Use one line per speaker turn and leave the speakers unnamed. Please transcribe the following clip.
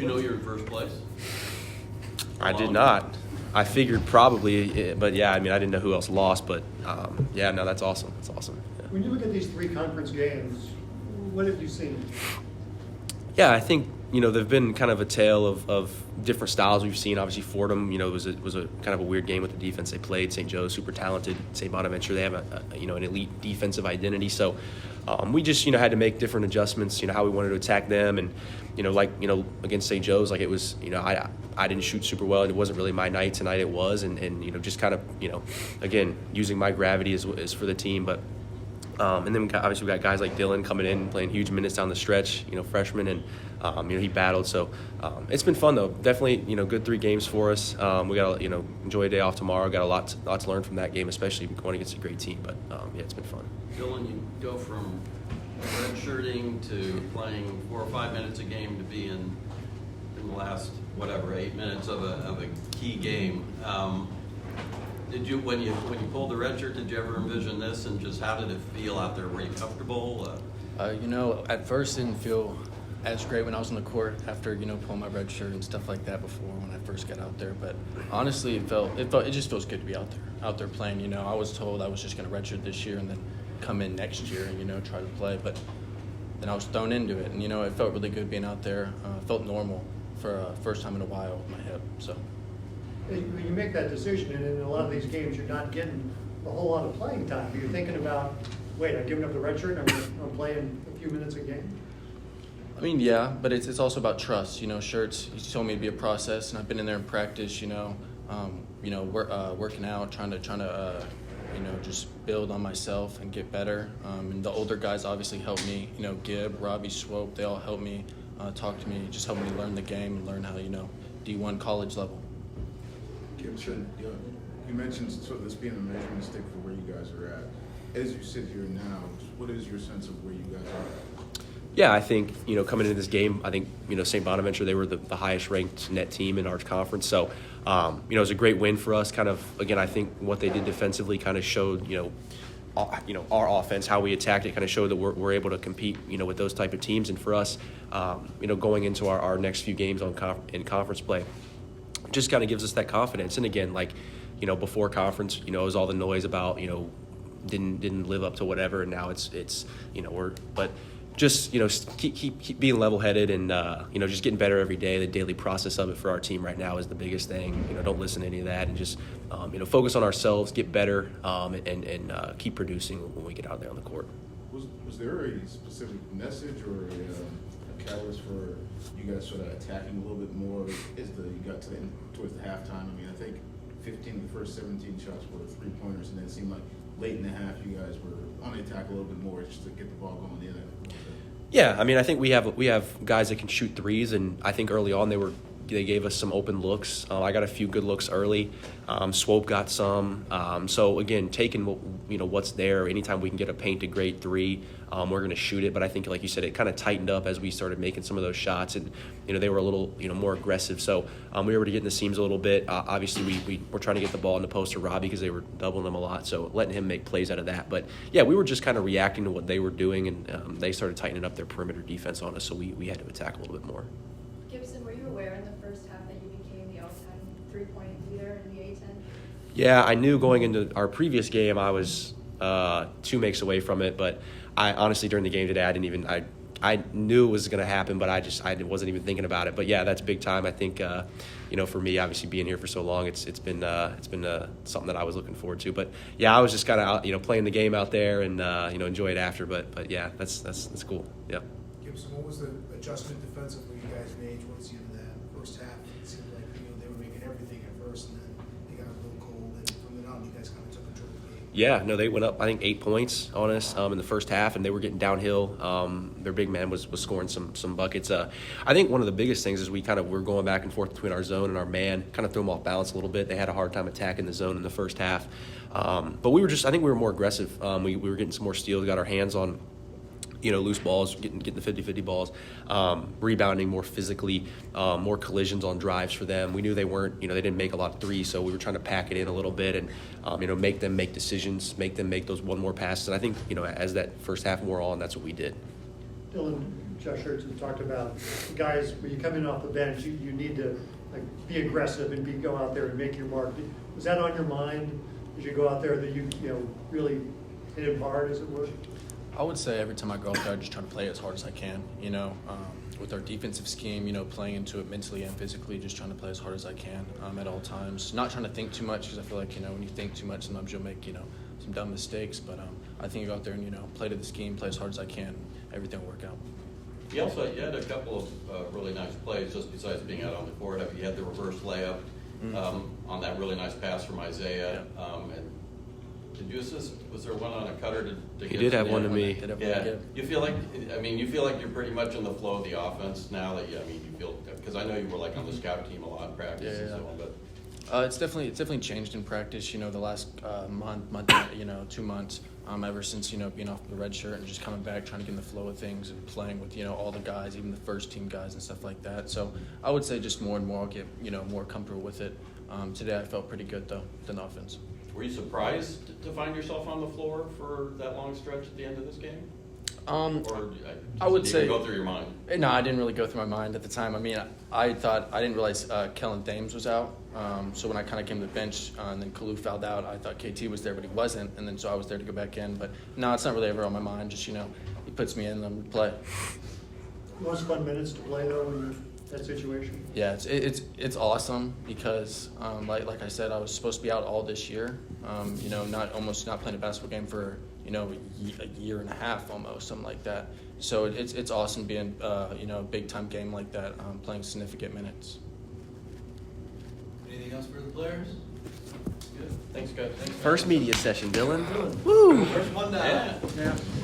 you know you're in first place?
I did not. I figured probably, but yeah, I mean, I didn't know who else lost, but yeah, no, that's awesome. That's awesome. Yeah.
When you look at these three conference games, what have you seen?
Yeah, I think, they've been kind of a tale of different styles we've seen. Obviously, Fordham, it was a kind of a weird game with the defense they played. St. Joe's super talented. St. Bonaventure, they have an elite defensive identity. So we just, had to make different adjustments, how we wanted to attack them. And, against St. Joe's, like it was, I didn't shoot super well, and it wasn't really my night. Tonight it was. And just kind of, again, using my gravity is for the team. But and then obviously we got guys like Dylan coming in, playing huge minutes down the stretch, freshman, and he battled. So it's been fun though. Definitely, good 3 games for us. We got to, enjoy a day off tomorrow. Got a lot to learn from that game, especially going against a great team. But yeah, it's been fun.
Dylan, you go from redshirting to playing 4 or 5 minutes a game to be in the last 8 minutes of a key game. Did you, when you pulled the red shirt, did you ever envision this, and just how did it feel out there? Were you comfortable?
At first it didn't feel as great when I was on the court after, pulling my red shirt and stuff like that before when I first got out there. But honestly, it just feels good to be out there playing. I was told I was just going to redshirt this year and then come in next year and, try to play. But then I was thrown into it, and, it felt really good being out there. Felt normal for first time in a while with my hip, so.
You make that decision, and in a lot of these games, you're not getting a whole lot of playing time. You're thinking about, wait, I've given up the red shirt, and I'm playing a few minutes a game?
I mean, yeah, but it's also about trust. Shirts, he told me to be a process, and I've been in there in practice, working out, trying to just build on myself and get better. And the older guys obviously helped me, Gib, Robbie, Swope, they all helped me, talk to me, just helped me learn the game and learn how, D1 college level.
Gibson, you mentioned sort of this being a measuring stick for where you guys are at. As you sit here now, what is your sense of where you guys are?
Yeah, I think, coming into this game, I think, St. Bonaventure, they were the highest ranked net team in our conference. So, it was a great win for us. Kind of, again, I think what they did defensively kind of showed, our offense, how we attacked it kind of showed that we're able to compete, with those type of teams. And for us, going into our next few games in conference play, just kind of gives us that confidence. And again, before conference, it was all the noise about, didn't live up to whatever. And now it's but just, keep being level-headed and, just getting better every day. The daily process of it for our team right now is the biggest thing. Don't listen to any of that, and just, focus on ourselves, get better, and keep producing when we get out there on the court.
Was there a specific message or a catalyst for you guys sort of attacking a little bit more as you got towards the halftime? I mean, I think 15 of the first 17 shots were 3-pointers, and then it seemed like late in the half you guys were on the attack a little bit more just to get the ball going in.
Yeah, I mean, I think we have guys that can shoot threes, and I think early on they gave us some open looks. I got a few good looks early. Swope got some. So again, taking what's there. Anytime we can get a painted great 3, we're going to shoot it. But I think, like you said, it kind of tightened up as we started making some of those shots, and they were a little more aggressive. So we were able to get in the seams a little bit. Obviously, we were trying to get the ball in the post to Robbie because they were doubling them a lot. So letting him make plays out of that. But yeah, we were just kind of reacting to what they were doing, and they started tightening up their perimeter defense on us. So we had to attack a little bit more.
Gibson, were you aware in the first half that you became the all-time 3-point leader in the A-10?
Yeah, I knew going into our previous game I was 2 makes away from it, but I honestly during the game today I knew it was going to happen, but I wasn't even thinking about it. But yeah, that's big time. I think for me, obviously being here for so long, it's been something that I was looking forward to. But yeah, I was just kind of playing the game out there and enjoy it after. But yeah, that's cool. Yeah.
Gibson, what was the adjustment defensively you guys made towards the end of that first half? It seemed like they were making everything at first, and then they got a little cold, and from then on, you guys kind of took control of the game.
Yeah, no, they went up, I think, 8 points on us in the first half, and they were getting downhill. Their big man was scoring some buckets. I think one of the biggest things is we're going back and forth between our zone and our man, kind of threw them off balance a little bit. They had a hard time attacking the zone in the first half. But I think we were more aggressive. We were getting some more steals, got our hands on loose balls, getting the 50-50 balls, rebounding more physically, more collisions on drives for them. We knew they weren't, they didn't make a lot of threes, so we were trying to pack it in a little bit and, make them make decisions, make them make those one more passes. And I think, as that first half wore on, that's what we did.
Dylan, Josh Schertz has talked about, guys, when you come in off the bench, you need to like be aggressive and go out there and make your mark. Was that on your mind as you go out there that you really hit him hard, as it were?
I would say every time I go out there, I just try to play as hard as I can. With our defensive scheme, playing into it mentally and physically, just trying to play as hard as I can at all times. Not trying to think too much because I feel like when you think too much, sometimes you'll make some dumb mistakes. But I think you go out there and play to the scheme, play as hard as I can, everything will work out.
You had a couple of really nice plays just besides being out on the court. You had the reverse layup on that really nice pass from Isaiah. And did you assist? Was there one on a cutter to
He
get
did
to
have
the
one to
end?
me.
Yeah. You feel like you're pretty much in the flow of the offense now that you feel, because I know you were like on the scout team a lot in practice and so on, but.
It's definitely changed in practice. The last month, 2 months. Ever since being off the red shirt and just coming back, trying to get in the flow of things and playing with all the guys, even the first team guys and stuff like that. So I would say just more and more I'll get more comfortable with it. Today I felt pretty good though than the offense.
Were you surprised to find yourself on the floor for that long stretch at the end of this game? Or
I would
did
say
it go through your mind?
No, I didn't really go through my mind at the time. I didn't realize Kellen Thames was out. So when I kind of came to the bench and then Kalu fouled out, I thought KT was there, but he wasn't. And then so I was there to go back in. But no, it's not really ever on my mind. Just he puts me in and I'm play.
Most fun minutes to play though in that situation.
Yeah, it's awesome because like I said, I was supposed to be out all this year. Not playing a basketball game for a year and a half almost, something like that. So it's awesome being a big time game like that, playing significant minutes.
Anything else for the players?
Good. Thanks, guys. Thanks,
First media session, Dylan.
First one down.
Yeah.